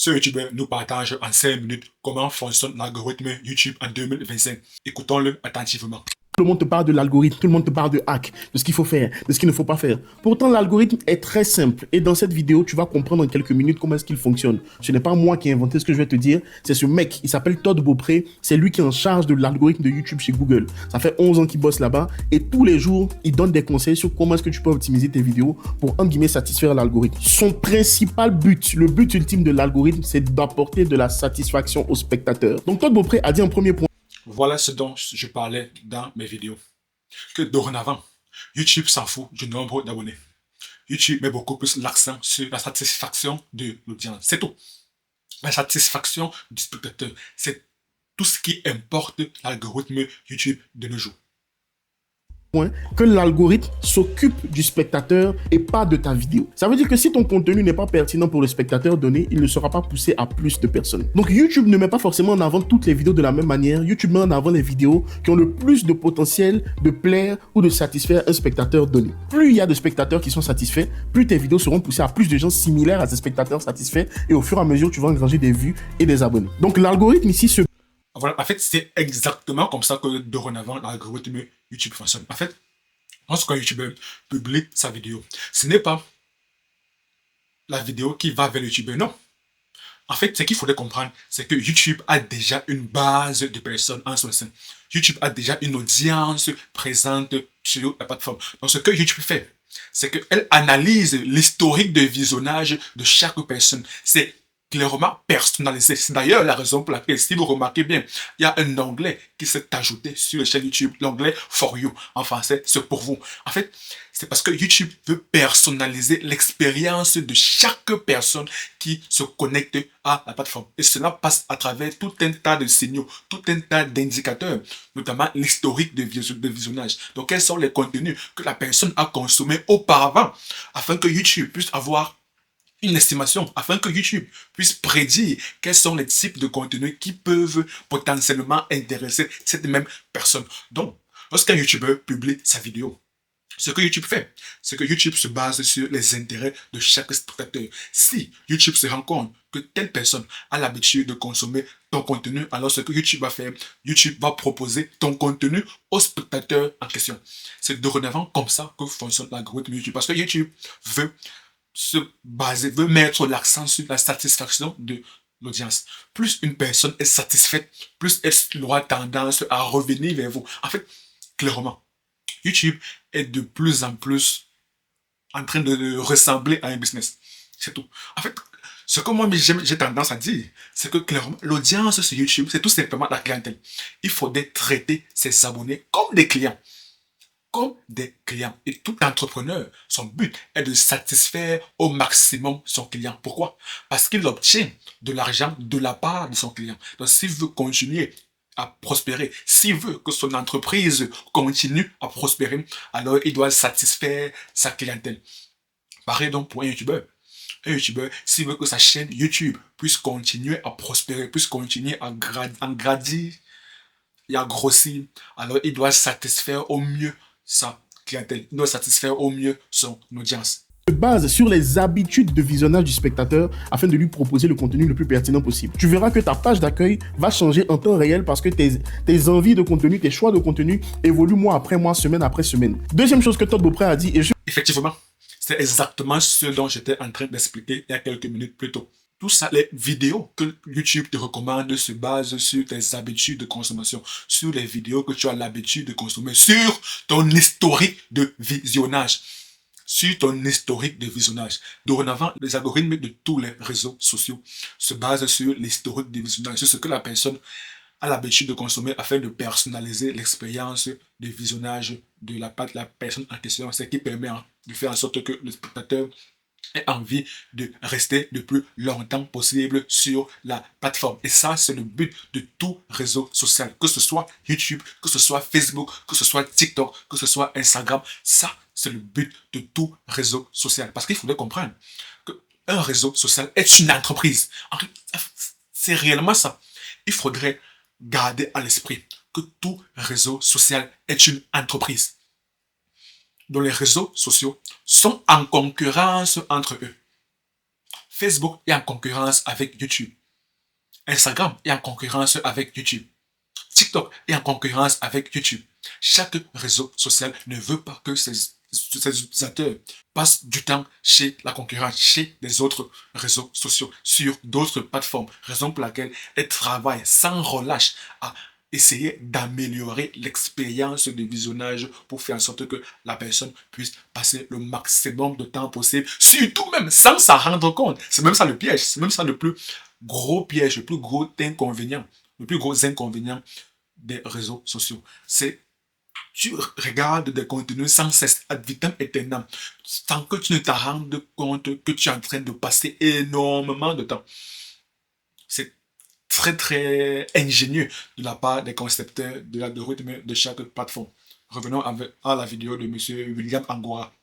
Ce youtubeur nous partage en 5 minutes comment fonctionne l'algorithme YouTube en 2025. Écoutons-le attentivement. Tout le monde te parle de l'algorithme, tout le monde te parle de hack, de ce qu'il faut faire, de ce qu'il ne faut pas faire. Pourtant, l'algorithme est très simple. Et dans cette vidéo, tu vas comprendre en quelques minutes comment est-ce qu'il fonctionne. Ce n'est pas moi qui ai inventé ce que je vais te dire, c'est ce mec. Il s'appelle Todd Beaupré. C'est lui qui est en charge de l'algorithme de YouTube chez Google. Ça fait 11 ans qu'il bosse là-bas. Et tous les jours, il donne des conseils sur comment est-ce que tu peux optimiser tes vidéos pour, entre guillemets, satisfaire l'algorithme. Son principal but, le but ultime de l'algorithme, c'est d'apporter de la satisfaction aux spectateurs. Donc, Todd Beaupré a dit en premier point. Voilà ce dont je parlais dans mes vidéos. Que dorénavant, YouTube s'en fout du nombre d'abonnés. YouTube met beaucoup plus l'accent sur la satisfaction de l'audience. C'est tout. La satisfaction du spectateur. C'est tout ce qui importe l'algorithme YouTube de nos jours. Que l'algorithme s'occupe du spectateur et pas de ta vidéo. Ça veut dire que si ton contenu n'est pas pertinent pour le spectateur donné, il ne sera pas poussé à plus de personnes. Donc YouTube ne met pas forcément en avant toutes les vidéos de la même manière. YouTube met en avant les vidéos qui ont le plus de potentiel de plaire ou de satisfaire un spectateur donné. Plus il y a de spectateurs qui sont satisfaits, plus tes vidéos seront poussées à plus de gens similaires à ces spectateurs satisfaits et au fur et à mesure, tu vas engranger des vues et des abonnés. Donc l'algorithme ici se... Voilà, en fait, c'est exactement comme ça que dorénavant l'algorithme YouTube fonctionne. En fait, lorsqu'un YouTuber publie sa vidéo, ce n'est pas la vidéo qui va vers le YouTuber, non. En fait, ce qu'il faudrait comprendre, c'est que YouTube a déjà une base de personnes en son sein. YouTube a déjà une audience présente sur la plateforme. Donc, ce que YouTube fait, c'est qu'elle analyse l'historique de visionnage de chaque personne. C'est clairement personnalisé. C'est d'ailleurs la raison pour laquelle, si vous remarquez bien, il y a un onglet qui s'est ajouté sur la chaîne YouTube, l'onglet For You. En français, c'est pour vous. En fait, c'est parce que YouTube veut personnaliser l'expérience de chaque personne qui se connecte à la plateforme. Et cela passe à travers tout un tas de signaux, tout un tas d'indicateurs, notamment l'historique de visionnage. Donc, quels sont les contenus que la personne a consommés auparavant, afin que YouTube puisse avoir une estimation, afin que YouTube puisse prédire quels sont les types de contenus qui peuvent potentiellement intéresser cette même personne. Donc, lorsqu'un YouTuber publie sa vidéo, ce que YouTube fait, c'est que YouTube se base sur les intérêts de chaque spectateur. Si YouTube se rend compte que telle personne a l'habitude de consommer ton contenu, alors ce que YouTube va faire, YouTube va proposer ton contenu au spectateur en question. C'est dorénavant comme ça que fonctionne l'algorithme YouTube. Parce que YouTube veut mettre l'accent sur la satisfaction de l'audience. Plus une personne est satisfaite, plus elle aura tendance à revenir vers vous. En fait, clairement, YouTube est de plus en plus en train de ressembler à un business. C'est tout. En fait, ce que moi j'ai tendance à dire, c'est que clairement, l'audience sur YouTube, c'est tout simplement la clientèle. Il faudrait traiter ses abonnés comme des clients. Comme des clients. Et tout entrepreneur, son but est de satisfaire au maximum son client. Pourquoi? Parce qu'il obtient de l'argent de la part de son client. Donc, s'il veut continuer à prospérer, s'il veut que son entreprise continue à prospérer, alors il doit satisfaire sa clientèle. Pareil donc pour un YouTuber. Un YouTuber, s'il veut que sa chaîne YouTube puisse continuer à prospérer, puisse continuer à grandir et à grossir, alors il doit satisfaire au mieux sa clientèle, il doit satisfaire au mieux son audience. Se base sur les habitudes de visionnage du spectateur afin de lui proposer le contenu le plus pertinent possible. Tu verras que ta page d'accueil va changer en temps réel parce que tes envies de contenu, tes choix de contenu évoluent mois après mois, semaine après semaine. Deuxième chose que Todd Beaupré a dit, et effectivement, c'est exactement ce dont j'étais en train d'expliquer il y a quelques minutes plus tôt. Tout ça, les vidéos que YouTube te recommande se basent sur tes habitudes de consommation, sur les vidéos que tu as l'habitude de consommer, sur ton historique de visionnage. Sur ton historique de visionnage. Dorénavant, les algorithmes de tous les réseaux sociaux se basent sur l'historique de visionnage, sur ce que la personne a l'habitude de consommer afin de personnaliser l'expérience de visionnage de la personne en question, ce qui permet de faire en sorte que le spectateur ait envie de rester le plus longtemps possible sur la plateforme. Et ça, c'est le but de tout réseau social, que ce soit YouTube, que ce soit Facebook, que ce soit TikTok, que ce soit Instagram. Ça, c'est le but de tout réseau social. Parce qu'il faudrait comprendre qu'un réseau social est une entreprise. C'est réellement ça. Il faudrait garder à l'esprit que tout réseau social est une entreprise, dont les réseaux sociaux sont en concurrence entre eux. Facebook est en concurrence avec YouTube. Instagram est en concurrence avec YouTube. TikTok est en concurrence avec YouTube. Chaque réseau social ne veut pas que ses utilisateurs passent du temps chez la concurrence, chez les autres réseaux sociaux, sur d'autres plateformes. Raison pour laquelle elles travaillent sans relâche à essayer d'améliorer l'expérience de visionnage pour faire en sorte que la personne puisse passer le maximum de temps possible, surtout même sans s'en rendre compte. C'est même ça le piège, c'est même ça le plus gros piège, le plus gros inconvénient des réseaux sociaux. C'est tu regardes des contenus sans cesse, ad vitam aeternam, sans que tu ne te rendes compte que tu es en train de passer énormément de temps. C'est très très ingénieux de la part des concepteurs de l'algorithme de chaque plateforme. Revenons à la vidéo de M. William Angora.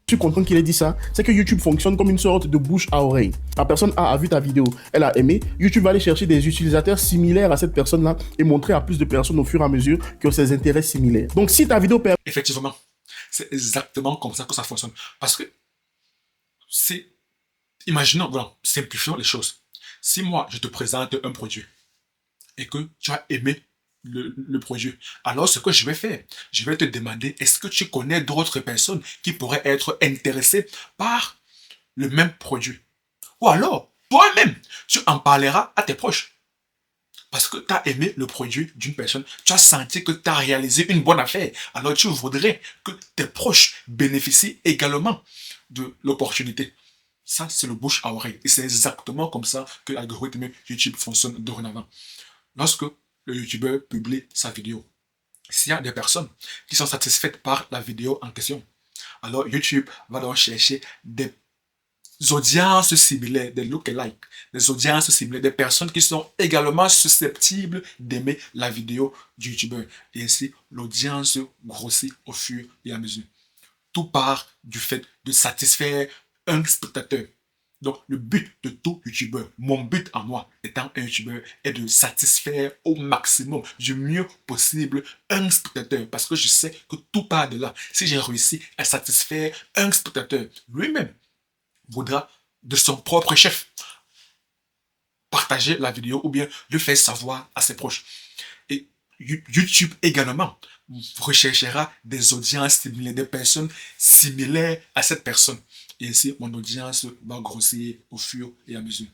Je suis content qu'il ait dit ça, c'est que YouTube fonctionne comme une sorte de bouche à oreille. La personne A vu ta vidéo, elle a aimé, YouTube va aller chercher des utilisateurs similaires à cette personne-là et montrer à plus de personnes au fur et à mesure qui ont ces intérêts similaires. Donc si ta vidéo permet... Effectivement, c'est exactement comme ça que ça fonctionne. Parce que c'est... Imaginons, voilà, simplifions les choses. Si moi, je te présente un produit et que tu as aimé le produit, alors ce que je vais faire, je vais te demander, est-ce que tu connais d'autres personnes qui pourraient être intéressées par le même produit? Ou alors, toi-même, tu en parleras à tes proches. Parce que tu as aimé le produit d'une personne, tu as senti que tu as réalisé une bonne affaire. Alors tu voudrais que tes proches bénéficient également de l'opportunité. Ça, c'est le bouche à oreille. Et c'est exactement comme ça que l'algorithme YouTube fonctionne dorénavant. Lorsque le YouTuber publie sa vidéo, s'il y a des personnes qui sont satisfaites par la vidéo en question, alors YouTube va donc chercher des audiences similaires, des lookalikes, des audiences similaires, des personnes qui sont également susceptibles d'aimer la vidéo du YouTuber. Et ainsi, l'audience grossit au fur et à mesure. Tout part du fait de satisfaire un spectateur. Donc, le but de tout YouTuber, mon but à moi, étant un YouTuber, est de satisfaire au maximum, du mieux possible, un spectateur. Parce que je sais que tout part de là. Si j'ai réussi à satisfaire un spectateur, lui-même voudra de son propre chef partager la vidéo ou bien le faire savoir à ses proches. Et YouTube également recherchera des audiences similaires, des personnes similaires à cette personne. Et ainsi, mon audience va grossir au fur et à mesure.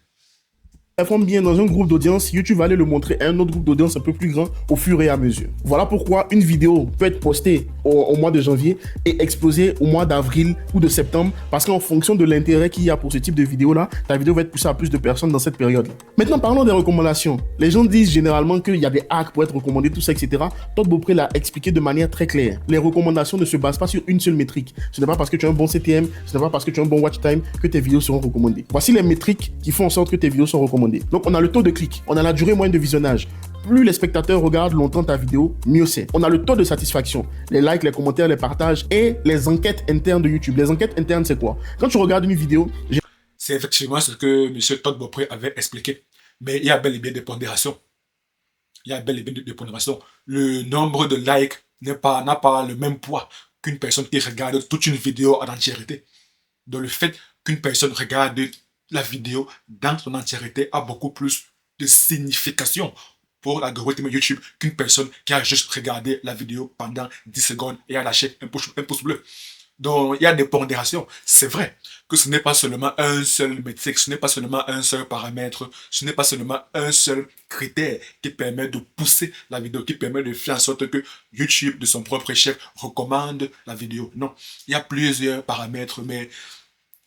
Performe bien dans un groupe d'audience, YouTube va aller le montrer à un autre groupe d'audience un peu plus grand au fur et à mesure. Voilà pourquoi une vidéo peut être postée au mois de janvier et exploser au mois d'avril ou de septembre, parce qu'en fonction de l'intérêt qu'il y a pour ce type de vidéo-là, ta vidéo va être poussée à plus de personnes dans cette période-là. Maintenant, parlons des recommandations. Les gens disent généralement qu'il y a des hacks pour être recommandés, tout ça, etc. Todd Beaupré l'a expliqué de manière très claire. Les recommandations ne se basent pas sur une seule métrique. Ce n'est pas parce que tu as un bon CTM, ce n'est pas parce que tu as un bon watch time que tes vidéos seront recommandées. Voici les métriques qui font en sorte que tes vidéos sont recommandées. Donc, on a le taux de clic, on a la durée moyenne de visionnage. Plus les spectateurs regardent longtemps ta vidéo, mieux c'est. On a le taux de satisfaction, les likes, les commentaires, les partages et les enquêtes internes de YouTube. Les enquêtes internes, c'est quoi? Quand tu regardes une vidéo... C'est effectivement ce que M. Todd Beaupré avait expliqué. Mais il y a bel et bien des pondérations. Il y a bel et bien des pondérations. Le nombre de likes n'a pas le même poids qu'une personne qui regarde toute une vidéo en entièreté. Donc le fait qu'une personne regarde la vidéo dans son entièreté a beaucoup plus de signification pour l'algorithme YouTube qu'une personne qui a juste regardé la vidéo pendant 10 secondes et a lâché un pouce bleu. Donc, il y a des pondérations. C'est vrai que ce n'est pas seulement un seul métrique, ce n'est pas seulement un seul paramètre, ce n'est pas seulement un seul critère qui permet de pousser la vidéo, qui permet de faire en sorte que YouTube, de son propre chef, recommande la vidéo. Non, il y a plusieurs paramètres, mais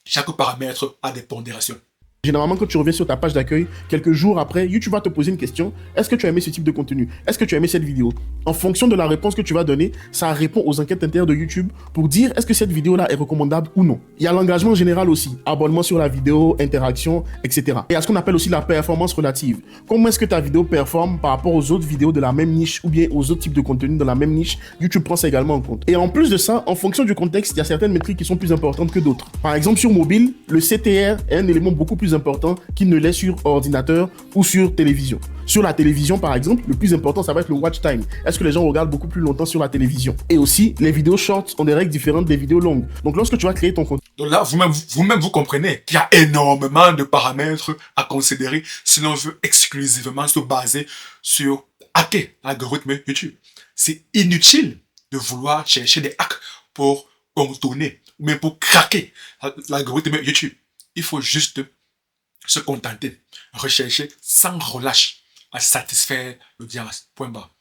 chaque paramètre a des pondérations. Généralement, quand tu reviens sur ta page d'accueil, quelques jours après, YouTube va te poser une question. Est-ce que tu as aimé ce type de contenu? Est-ce que tu as aimé cette vidéo? En fonction de la réponse que tu vas donner, ça répond aux enquêtes internes de YouTube pour dire est-ce que cette vidéo-là est recommandable ou non. Il y a l'engagement général aussi, abonnement sur la vidéo, interaction, etc. Et il y a ce qu'on appelle aussi la performance relative. Comment est-ce que ta vidéo performe par rapport aux autres vidéos de la même niche ou bien aux autres types de contenus dans la même niche? YouTube prend ça également en compte. Et en plus de ça, en fonction du contexte, il y a certaines métriques qui sont plus importantes que d'autres. Par exemple, sur mobile, le CTR est un élément beaucoup plus important qu'il ne l'est sur ordinateur ou sur télévision. Sur la télévision, par exemple, le plus important, ça va être le watch time. Est-ce que les gens regardent beaucoup plus longtemps sur la télévision? Et aussi, les vidéos shorts ont des règles différentes des vidéos longues. Donc, lorsque tu vas créer ton contenu... Donc là, vous-même, vous comprenez qu'il y a énormément de paramètres à considérer si l'on veut exclusivement se baser sur hacker l'algorithme YouTube. C'est inutile de vouloir chercher des hacks pour contourner, mais pour craquer l'algorithme YouTube. Il faut juste se contenter, rechercher sans relâche à satisfaire l'audience. Point barre.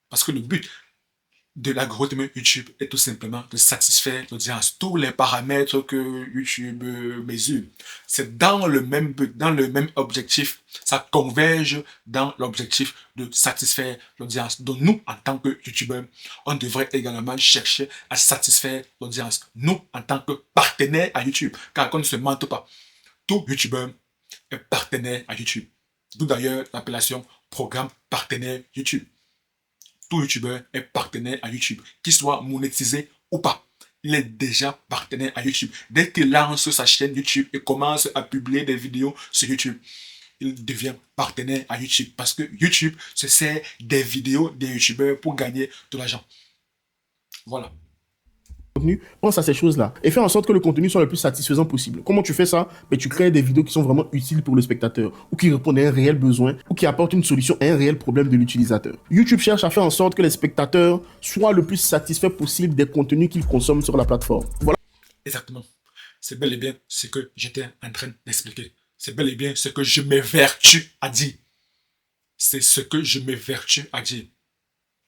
Parce que le but de l'algorithme YouTube est tout simplement de satisfaire l'audience. Tous les paramètres que YouTube mesure, c'est dans le même but, dans le même objectif. Ça converge dans l'objectif de satisfaire l'audience. Donc nous, en tant que YouTubeurs, on devrait également chercher à satisfaire l'audience. Nous, en tant que partenaires à YouTube, car qu'on ne se mente pas, tout YouTubeur est partenaire à YouTube. D'où d'ailleurs l'appellation programme partenaire YouTube. Tout YouTubeur est partenaire à YouTube, qu'il soit monétisé ou pas. Il est déjà partenaire à YouTube. Dès qu'il lance sa chaîne YouTube et commence à publier des vidéos sur YouTube, il devient partenaire à YouTube. Parce que YouTube se sert des vidéos des YouTubeurs pour gagner de l'argent. Voilà. Contenu, pense à ces choses-là et fais en sorte que le contenu soit le plus satisfaisant possible. Comment tu fais ça? Mais tu crées des vidéos qui sont vraiment utiles pour le spectateur ou qui répondent à un réel besoin ou qui apportent une solution à un réel problème de l'utilisateur. YouTube cherche à faire en sorte que les spectateurs soient le plus satisfaits possible des contenus qu'ils consomment sur la plateforme. Voilà. Exactement. C'est bel et bien ce que j'étais en train d'expliquer. C'est bel et bien ce que je m'évertue à dire. C'est ce que je m'évertue à dire.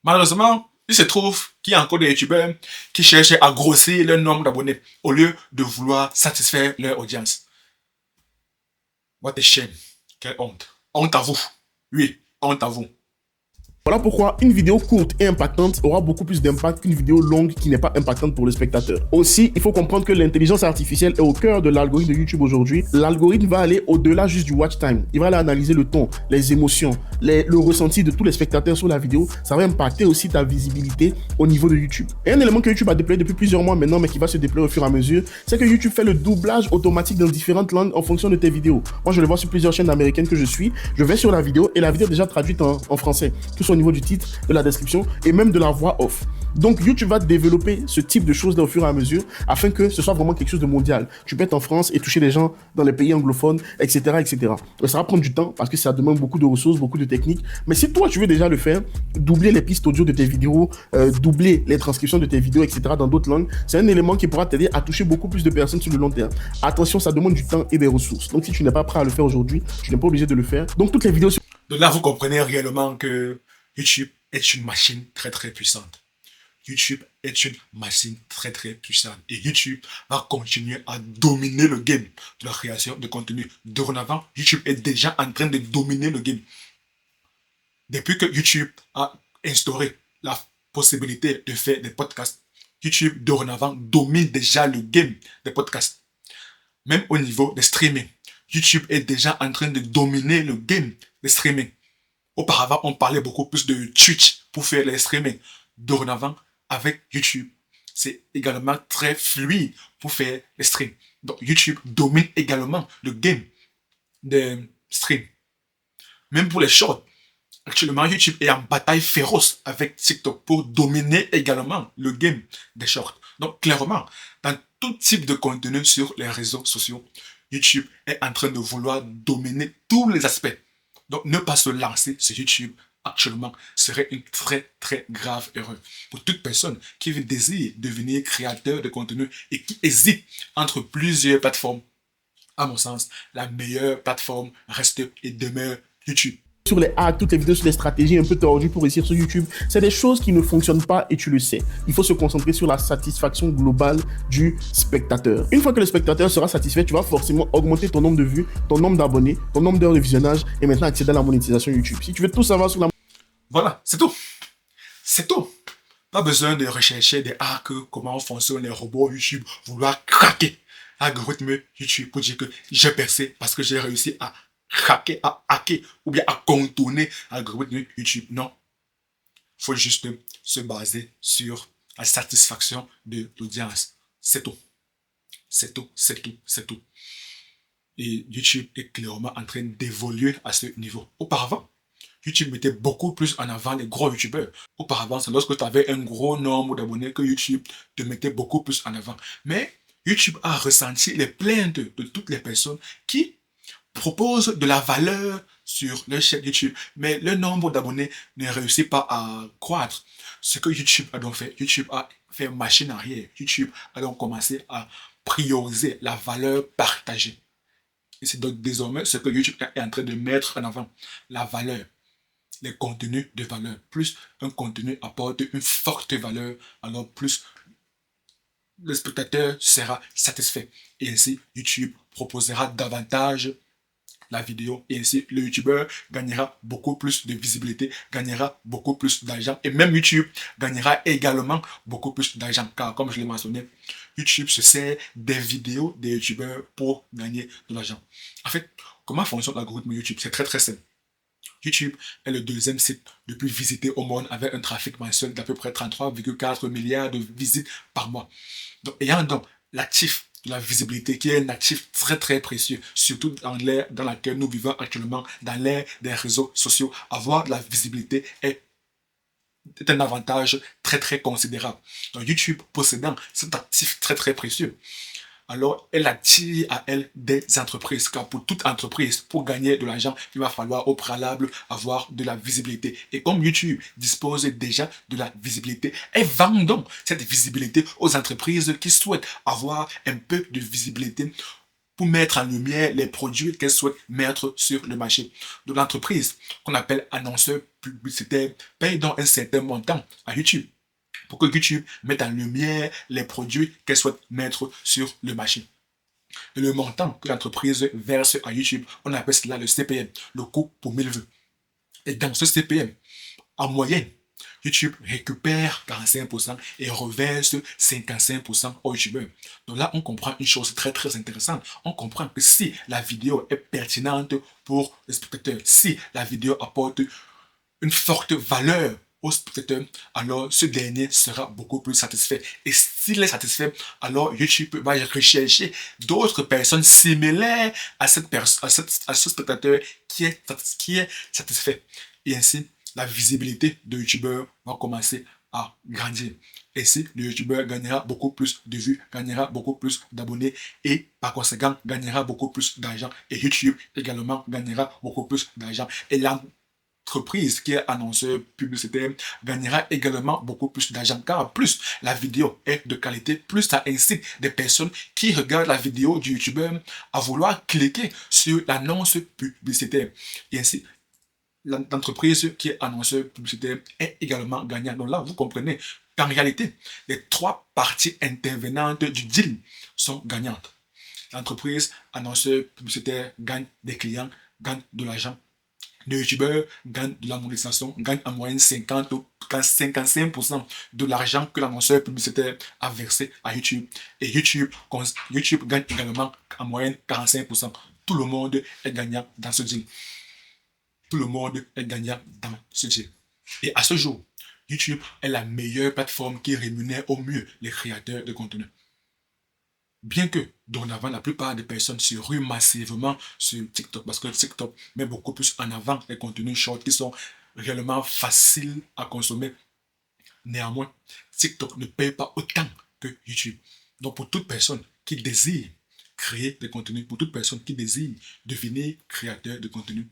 Malheureusement, il se trouve qu'il y a encore des youtubeurs qui cherchent à grossir leur nombre d'abonnés au lieu de vouloir satisfaire leur audience. What a shame. Quelle honte. Honte à vous. Oui, honte à vous. Voilà pourquoi une vidéo courte et impactante aura beaucoup plus d'impact qu'une vidéo longue qui n'est pas impactante pour le spectateur. Aussi, il faut comprendre que l'intelligence artificielle est au cœur de l'algorithme de YouTube aujourd'hui. L'algorithme va aller au-delà juste du watch time. Il va aller analyser le ton, les émotions, le ressenti de tous les spectateurs sur la vidéo. Ça va impacter aussi ta visibilité au niveau de YouTube. Et un élément que YouTube a déployé depuis plusieurs mois maintenant, mais qui va se déployer au fur et à mesure, c'est que YouTube fait le doublage automatique dans différentes langues en fonction de tes vidéos. Moi, je le vois sur plusieurs chaînes américaines que je suis. Je vais sur la vidéo et la vidéo est déjà traduite en français. Tout au niveau du titre, de la description et même de la voix off. Donc YouTube va développer ce type de choses au fur et à mesure afin que ce soit vraiment quelque chose de mondial. Tu peux être en France et toucher les gens dans les pays anglophones, etc., etc. Mais ça va prendre du temps parce que ça demande beaucoup de ressources, beaucoup de techniques. Mais si toi tu veux déjà le faire, doubler les pistes audio de tes vidéos, doubler les transcriptions de tes vidéos, etc. dans d'autres langues, c'est un élément qui pourra t'aider à toucher beaucoup plus de personnes sur le long terme. Attention, ça demande du temps et des ressources. Donc si tu n'es pas prêt à le faire aujourd'hui, tu n'es pas obligé de le faire. Donc toutes les vidéos... Donc là, vous comprenez réellement que YouTube est une machine très très puissante. YouTube est une machine très très puissante. Et YouTube va continuer à dominer le game de la création de contenu. Dorénavant, YouTube est déjà en train de dominer le game. Depuis que YouTube a instauré la possibilité de faire des podcasts, YouTube dorénavant domine déjà le game des podcasts. Même au niveau des streaming, YouTube est déjà en train de dominer le game des streaming. Auparavant, on parlait beaucoup plus de Twitch pour faire les streaming. Dorénavant, avec YouTube, c'est également très fluide pour faire les streams. Donc, YouTube domine également le game des streams. Même pour les shorts. Actuellement, YouTube est en bataille féroce avec TikTok pour dominer également le game des shorts. Donc, clairement, dans tout type de contenu sur les réseaux sociaux, YouTube est en train de vouloir dominer tous les aspects. Donc, ne pas se lancer sur YouTube actuellement serait une très très grave erreur pour toute personne qui désire devenir créateur de contenu et qui hésite entre plusieurs plateformes. À mon sens, la meilleure plateforme reste et demeure YouTube. Sur les hacks, toutes les vidéos sur les stratégies un peu tordues pour réussir sur YouTube, c'est des choses qui ne fonctionnent pas et tu le sais. Il faut se concentrer sur la satisfaction globale du spectateur. Une fois que le spectateur sera satisfait, tu vas forcément augmenter ton nombre de vues, ton nombre d'abonnés, ton nombre d'heures de visionnage et maintenant accéder à la monétisation YouTube. Si tu veux tout savoir sur la... Voilà, c'est tout. C'est tout. Pas besoin de rechercher des hacks, comment fonctionnent les robots YouTube, vouloir craquer l'algorithme YouTube pour dire que j'ai percé parce que j'ai réussi à hacker ou bien à contourner l'algorithme YouTube. Non. Il faut juste se baser sur la satisfaction de l'audience. C'est tout. C'est tout, c'est tout, c'est tout. Et YouTube est clairement en train d'évoluer à ce niveau. Auparavant, YouTube mettait beaucoup plus en avant les gros YouTubeurs. Auparavant, c'est lorsque tu avais un gros nombre d'abonnés que YouTube te mettait beaucoup plus en avant. Mais YouTube a ressenti les plaintes de toutes les personnes qui proposent de la valeur sur leur chaîne YouTube, mais le nombre d'abonnés ne réussit pas à croître. Ce que YouTube a donc fait, YouTube a fait machine arrière. YouTube a donc commencé à prioriser la valeur partagée. Et c'est donc désormais ce que YouTube est en train de mettre en avant, la valeur, les contenus de valeur. Plus un contenu apporte une forte valeur, alors plus le spectateur sera satisfait. Et ainsi, YouTube proposera davantage la vidéo et ainsi le youtubeur gagnera beaucoup plus de visibilité, gagnera beaucoup plus d'argent et même YouTube gagnera également beaucoup plus d'argent car comme je l'ai mentionné, YouTube se sert des vidéos des youtubeurs pour gagner de l'argent. En fait, comment fonctionne l'algorithme YouTube? C'est très simple. YouTube est le deuxième site le plus visité au monde avec un trafic mensuel d'à peu près 33,4 milliards de visites par mois. Donc, ayant donc l'actif de la visibilité qui est un actif très précieux, surtout dans l'ère dans laquelle nous vivons actuellement, dans l'ère des réseaux sociaux, avoir de la visibilité est un avantage très considérable. Donc YouTube possédant cet actif très précieux, alors elle attire à elle des entreprises. Car pour toute entreprise, pour gagner de l'argent, il va falloir au préalable avoir de la visibilité. Et comme YouTube dispose déjà de la visibilité, elle vend donc cette visibilité aux entreprises qui souhaitent avoir un peu de visibilité pour mettre en lumière les produits qu'elles souhaitent mettre sur le marché. Donc l'entreprise, qu'on appelle annonceur publicitaire, paye donc un certain montant à YouTube pour que YouTube mette en lumière les produits qu'elle souhaite mettre sur le marché. Et le montant que l'entreprise verse à YouTube, on appelle cela le CPM, le coût pour 1000 vues. Et dans ce CPM, en moyenne, YouTube récupère 45% et reverse 55% aux youtubeurs. Donc là, on comprend une chose très intéressante. On comprend que si la vidéo est pertinente pour le spectateur, si la vidéo apporte une forte valeur au spectateur, alors ce dernier sera beaucoup plus satisfait. Et s'il est satisfait, alors YouTube va rechercher d'autres personnes similaires à ce spectateur qui est satisfait. Et ainsi, la visibilité de YouTubeur va commencer à grandir. Et si le YouTubeur gagnera beaucoup plus de vues, gagnera beaucoup plus d'abonnés et par conséquent gagnera beaucoup plus d'argent. Et YouTube également gagnera beaucoup plus d'argent. Et l'entreprise qui est annonceur publicitaire gagnera également beaucoup plus d'argent car plus la vidéo est de qualité, plus ça incite des personnes qui regardent la vidéo du youtubeur à vouloir cliquer sur l'annonce publicitaire. Et ainsi, l'entreprise qui est annonceur publicitaire est également gagnante. Donc là, vous comprenez qu'en réalité, les trois parties intervenantes du deal sont gagnantes. L'entreprise annonceur publicitaire gagne des clients, gagne de l'argent. Le youtubeur gagne de la monétisation, gagne en moyenne 50 ou 55% de l'argent que l'annonceur publicitaire a versé à YouTube. Et YouTube gagne également en moyenne 45%. Tout le monde est gagnant dans ce deal. Tout le monde est gagnant dans ce deal. Et à ce jour, YouTube est la meilleure plateforme qui rémunère au mieux les créateurs de contenu. Bien que, dorénavant, la plupart des personnes se ruent massivement sur TikTok parce que TikTok met beaucoup plus en avant les contenus short qui sont réellement faciles à consommer. Néanmoins, TikTok ne paye pas autant que YouTube. Donc, pour toute personne qui désire créer des contenus, pour toute personne qui désire devenir créateur de contenu,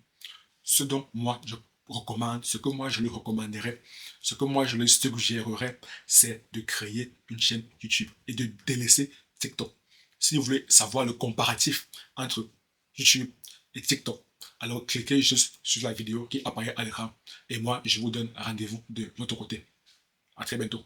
ce dont moi je recommande, ce que moi je lui recommanderais, ce que moi je lui suggérerais, c'est de créer une chaîne YouTube et de délaisser TikTok. Si vous voulez savoir le comparatif entre YouTube et TikTok, alors cliquez juste sur la vidéo qui apparaît à l'écran et moi je vous donne rendez-vous de l'autre côté. À très bientôt.